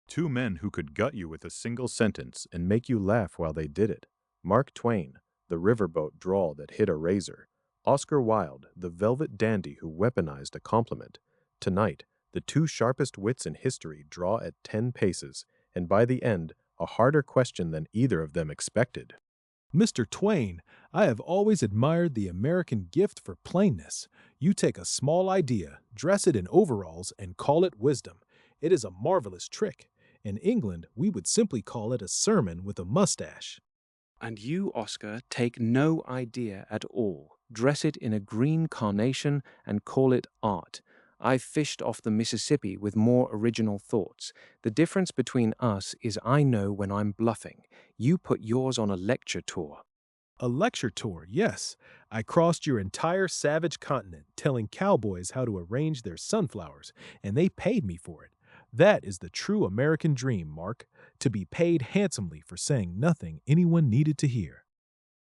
Two men who could gut you with a single sentence and make you laugh while they did it. Mark Twain, the riverboat drawl that hit a razor. Oscar Wilde, the velvet dandy who weaponized a compliment. Tonight, the two sharpest wits in history draw at 10 paces, and by the end, a harder question than either of them expected. Mr. Twain, I have always admired the American gift for plainness. You take a small idea, dress it in overalls, and call it wisdom. It is a marvelous trick. In England, we would simply call it a sermon with a mustache. And you, Oscar, take no idea at all. Dress it in a green carnation and call it art. I've fished off the Mississippi with more original thoughts. The difference between us is I know when I'm bluffing. You put yours on a lecture tour. A lecture tour, yes. I crossed your entire savage continent telling cowboys how to arrange their sunflowers, and they paid me for it. That is the true American dream, Mark, to be paid handsomely for saying nothing anyone needed to hear.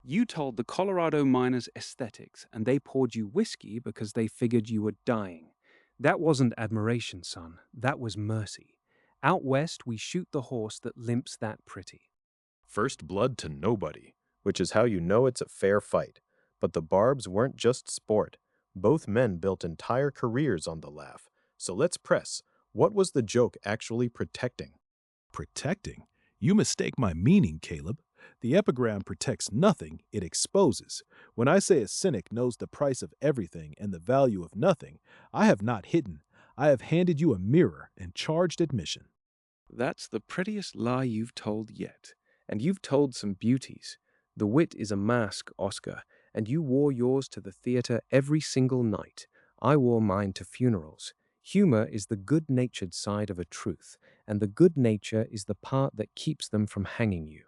You told the Colorado miners aesthetics, and they poured you whiskey because they figured you were dying. That wasn't admiration, son. That was mercy. Out west, we shoot the horse that limps that pretty. First blood to nobody, which is how you know it's a fair fight. But the Barbs weren't just sport. Both men built entire careers on the laugh. So let's press. What was the joke actually protecting? Protecting? You mistake my meaning, Caleb. The epigram protects nothing, it exposes. When I say a cynic knows the price of everything and the value of nothing, I have not hidden. I have handed you a mirror and charged admission. That's the prettiest lie you've told yet. And you've told some beauties. The wit is a mask, Oscar, and you wore yours to the theater every single night. I wore mine to funerals. Humor is the good-natured side of a truth, and the good nature is the part that keeps them from hanging you.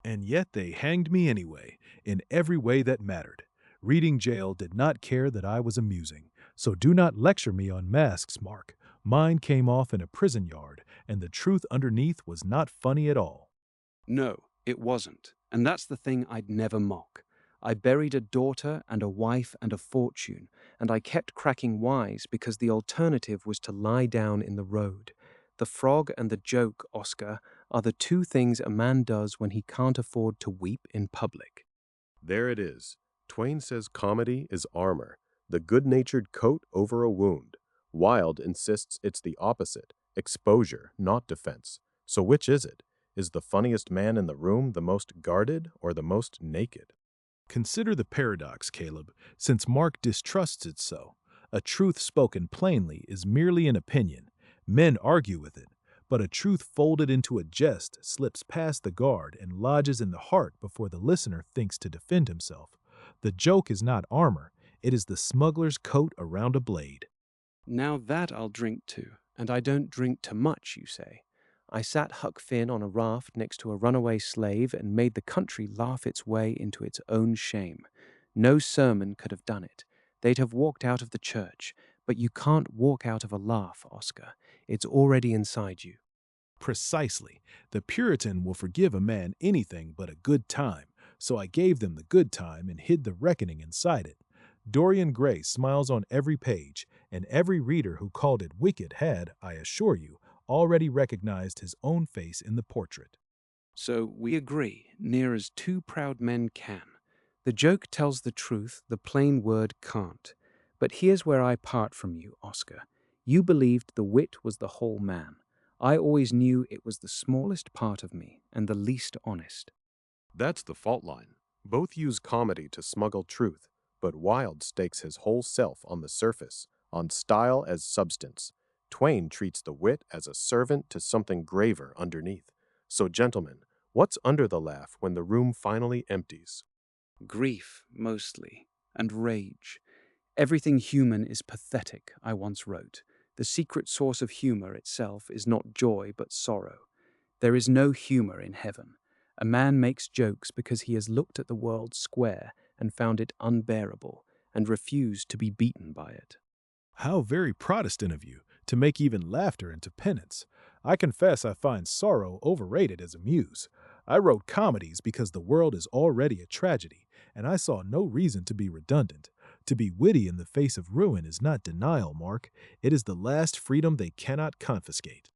And yet they hanged me anyway, in every way that mattered. Reading jail did not care that I was amusing, so do not lecture me on masks, Mark. Mine came off in a prison yard, and the truth underneath was not funny at all. No, it wasn't, and that's the thing I'd never mock. I buried a daughter and a wife and a fortune, and I kept cracking wise because the alternative was to lie down in the road. The frog and the joke, Oscar, are the two things a man does when he can't afford to weep in public. There it is. Twain says comedy is armor, the good-natured coat over a wound. Wilde insists it's the opposite, exposure, not defense. So which is it? Is the funniest man in the room the most guarded or the most naked? Consider the paradox, Caleb, since Mark distrusts it so. A truth spoken plainly is merely an opinion. Men argue with it, but a truth folded into a jest slips past the guard and lodges in the heart before the listener thinks to defend himself. The joke is not armor, it is the smuggler's coat around a blade. Now that I'll drink to, and I don't drink too much, you say. I sat Huck Finn on a raft next to a runaway slave and made the country laugh its way into its own shame. No sermon could have done it. They'd have walked out of the church, but you can't walk out of a laugh, Oscar. It's already inside you. Precisely. The Puritan will forgive a man anything but a good time, so I gave them the good time and hid the reckoning inside it. Dorian Gray smiles on every page, and every reader who called it wicked had, I assure you, already recognized his own face in the portrait. So we agree, near as two proud men can. The joke tells the truth, the plain word can't. But here's where I part from you, Oscar. You believed the wit was the whole man. I always knew it was the smallest part of me and the least honest. That's the fault line. Both use comedy to smuggle truth, but Wilde stakes his whole self on the surface, on style as substance. Twain treats the wit as a servant to something graver underneath. So, gentlemen, what's under the laugh when the room finally empties? Grief, mostly, and rage. Everything human is pathetic, I once wrote. The secret source of humor itself is not joy but sorrow. There is no humor in heaven. A man makes jokes because he has looked at the world square and found it unbearable and refused to be beaten by it. How very Protestant of you, to make even laughter into penance. I confess I find sorrow overrated as a muse. I wrote comedies because the world is already a tragedy, and I saw no reason to be redundant. To be witty in the face of ruin is not denial, Mark. It is the last freedom they cannot confiscate.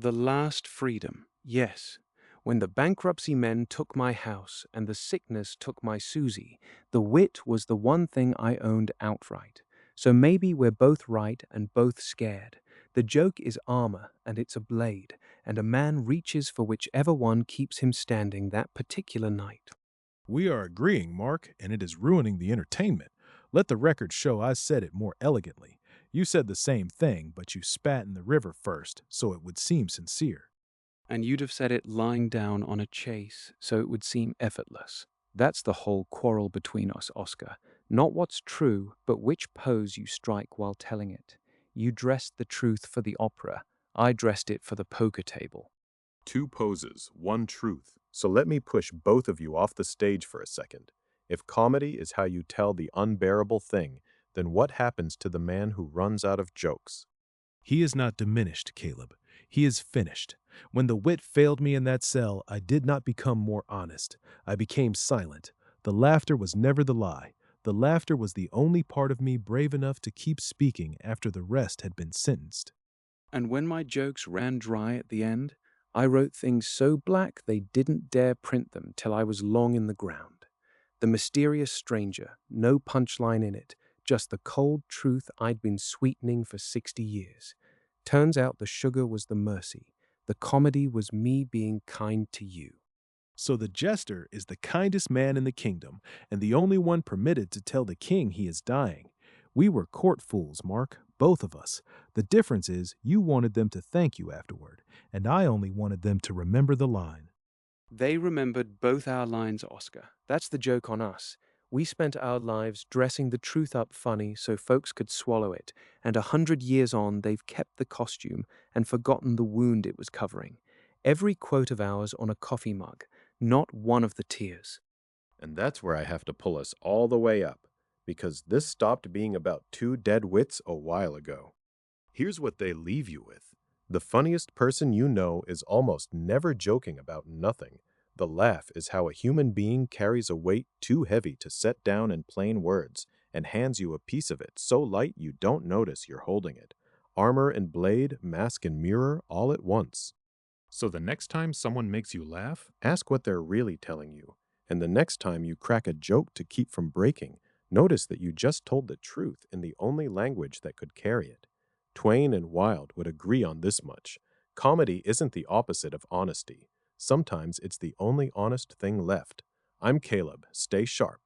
The last freedom, yes. When the bankruptcy men took my house and the sickness took my Susie, the wit was the one thing I owned outright. So maybe we're both right and both scared. The joke is armor and it's a blade, and a man reaches for whichever one keeps him standing that particular night. We are agreeing, Mark, and it is ruining the entertainment. Let the record show I said it more elegantly. You said the same thing, but you spat in the river first, so it would seem sincere. And you'd have said it lying down on a chase, so it would seem effortless. That's the whole quarrel between us, Oscar. Not what's true, but which pose you strike while telling it. You dressed the truth for the opera. I dressed it for the poker table. Two poses, one truth. So let me push both of you off the stage for a second. If comedy is how you tell the unbearable thing, then what happens to the man who runs out of jokes? He is not diminished, Caleb. He is finished. When the wit failed me in that cell, I did not become more honest. I became silent. The laughter was never the lie. The laughter was the only part of me brave enough to keep speaking after the rest had been sentenced. And when my jokes ran dry at the end, I wrote things so black they didn't dare print them till I was long in the ground. The mysterious stranger, no punchline in it, just the cold truth I'd been sweetening for 60 years. Turns out the sugar was the mercy. The comedy was me being kind to you. So the jester is the kindest man in the kingdom, and the only one permitted to tell the king he is dying. We were court fools, Mark, both of us. The difference is you wanted them to thank you afterward, and I only wanted them to remember the line. They remembered both our lines, Oscar. That's the joke on us. We spent our lives dressing the truth up funny so folks could swallow it, and 100 years on they've kept the costume and forgotten the wound it was covering. Every quote of ours on a coffee mug, not one of the tears. And that's where I have to pull us all the way up, because this stopped being about two dead wits a while ago. Here's what they leave you with. The funniest person you know is almost never joking about nothing. The laugh is how a human being carries a weight too heavy to set down in plain words and hands you a piece of it so light you don't notice you're holding it. Armor and blade, mask and mirror, all at once. So the next time someone makes you laugh, ask what they're really telling you. And the next time you crack a joke to keep from breaking, notice that you just told the truth in the only language that could carry it. Twain and Wilde would agree on this much. Comedy isn't the opposite of honesty. Sometimes it's the only honest thing left. I'm Caleb. Stay sharp.